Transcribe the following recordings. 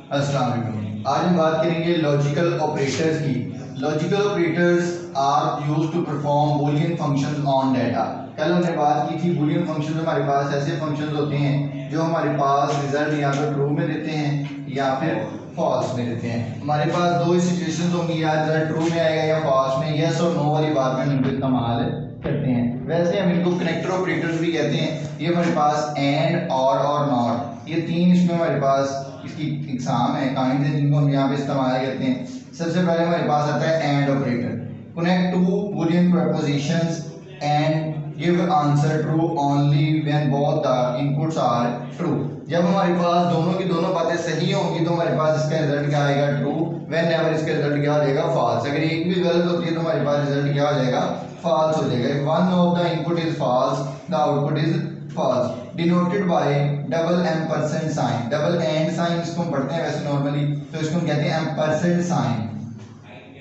अस्सलाम वालेकुम। आज हम बात करेंगे लॉजिकल ऑपरेटर्स की। Logical operators are used to perform Boolean functions on data. कल हमने बात की थी बूलियन फंक्शंस हमारे पास ऐसे फंक्शंस होते हैं जो हमारे पास रिजल्ट या तो ट्रू में देते हैं या फिर फॉल्स में देते हैं। हमारे पास दो सिचुएशंस होंगी, या रिजल्ट ट्रू में आएगा या फॉल्स में। यस और नो वाली बात में हम इनको इस्तेमाल करते हैं। वैसे हम इनको कनेक्टर ऑपरेटर्स भी कहते हैं। ये हमारे पास एंड और नॉट, ये तीन इसमें हमारे पास इसकी एग्जाम है, काइंड है, जिनको हम यहाँ पे इस्तेमाल करते हैं। सबसे पहले हमारे पास आता है and operator. Connect to Boolean propositions and give answer true only when both the inputs are true. जब हमारे पास दोनों की दोनों बातें सही होंगी तो हमारे पास इसका रिजल्ट क्या आएगा? ट्रू। व्हेनेवर इसका रिजल्ट क्या हो जाएगा? फॉल्स। अगर एक भी गलत होती है तो हमारे पास रिजल्ट क्या हो जाएगा? फॉल्स हो जाएगा। If one of the input is false the output is false. Denoted by double ampersand sign. Double and sign इसको हम पढ़ते हैं वैसे नॉर्मली, तो इसको हम कहते हैं एम्परसेंड साइन।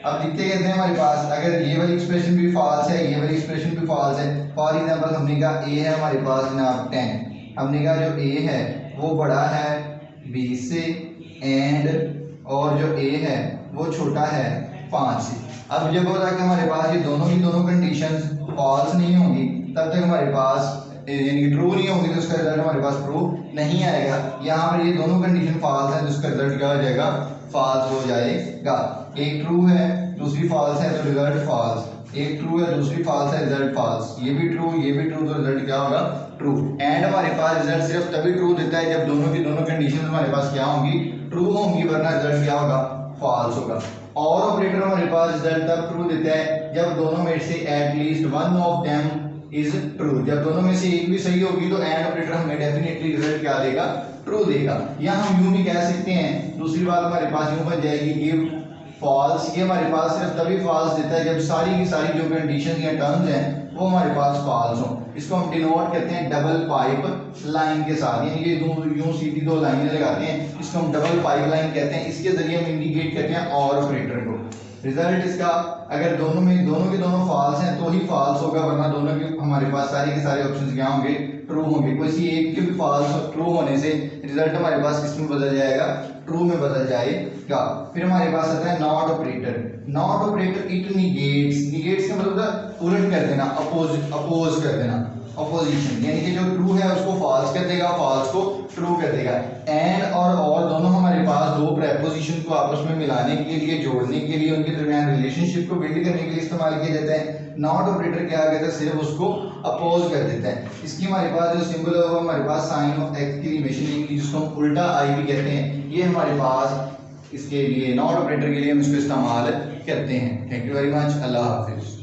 अब लिखते कहते हैं हमारे पास अगर ये वाली एक्सप्रेशन भी फॉल्स है, ये वाली एक्सप्रेशन भी फॉल्स है। फॉर एग्जांपल हमने कहा ए है हमारे पास जनाब 10, हमने कहा जो ए है वो बड़ा है 20 से, एंड और जो ए है वो छोटा है 5 से। अब जब होता है कि हमारे पास ये दोनों की दोनों कंडीशंस फॉल्स नहीं होंगी तब तक हमारे पास यानी कि ट्रू नहीं होगी तो उसका रिजल्ट हमारे पास ट्रू नहीं आएगा। यहाँ पर ये दोनों कंडीशन फॉल्स है तो उसका रिजल्ट क्या हो जाएगा? फॉल्स हो जाएगा। एक ट्रू है दूसरी फॉल्स है तो रिजल्ट फॉल्स। एक ट्रू है दूसरी फॉल्स है, रिजल्ट फॉल्स। ये भी ट्रू तो रिजल्ट क्या होगा? ट्रू। एंड हमारे पास रिजल्ट सिर्फ तभी ट्रू देता है जब दोनों की दोनों कंडीशन हमारे पास क्या होंगी? ट्रू होंगी, वरना रिजल्ट क्या होगा? फॉल्स होगा। और ऑपरेटर हमारे पास रिजल्ट तब ट्रू देता है जब दोनों में से at least one of them is true. जब दोनों में से एक भी सही होगी तो एंड ऑपरेटर हमें डेफिनेटली रिजल्ट क्या देगा? ट्रू देगा। या हम यूं भी कह सकते हैं, दूसरी बात हमारे पास यूं बन जाएगी गिव फॉल्स। ये हमारे पास सिर्फ तभी फॉल्स देता है जब सारी की सारी जो कंडीशन या टर्म्स हैं वो हमारे पास फॉल्स हो। इसको हम डिनोट करते हैं डबल पाइप लाइन के साथ, यानी कि यूं सीधी दो लाइनें लगाते हैं, इसको हम डबल पाइप लाइन कहते हैं। इसके जरिए हम इंडिकेट करते हैं और ऑपरेटर को। रिजल्ट इसका अगर दोनों के दोनों फॉल्स हैं तो ही फॉल्स होगा, वरना दोनों के हमारे पास सारे के सारे ऑप्शंस क्या होंगे? ट्रू होंगे। कोई सी एक के भी फॉल्स ट्रू होने से रिजल्ट हमारे पास किस में बदल जाएगा? ट्रू में बदल जाएगा। फिर हमारे पास आता है not operator. Not operator it negates का मतलब उलट कर देना, अपोज कर देना, अपोजिशन, यानी कि जो ट्रू है उसको फॉल्स कर देगा, फॉल्स को ट्रू कर देगा। एंड और दोनों हमारे पास दो प्रेपोजिशन को आपस में मिलाने के लिए, जोड़ने के लिए, उनके दरमियान रिलेशनशिप को बिल्ड करने के लिए इस्तेमाल किया जाता है। नॉट ऑपरेटर क्या कहता है? सिर्फ उसको अपोज कर देता है। इसकी हमारे पास जो सिंबल है वो हमारे पास साइन ऑफ एक्सक्लेमेशन, जिसको हम उल्टा आई भी कहते हैं, ये हमारे पास इसके लिए नॉट ऑपरेटर के लिए हम इसको इस्तेमाल करते हैं। Thank you very much. Allah Hafiz.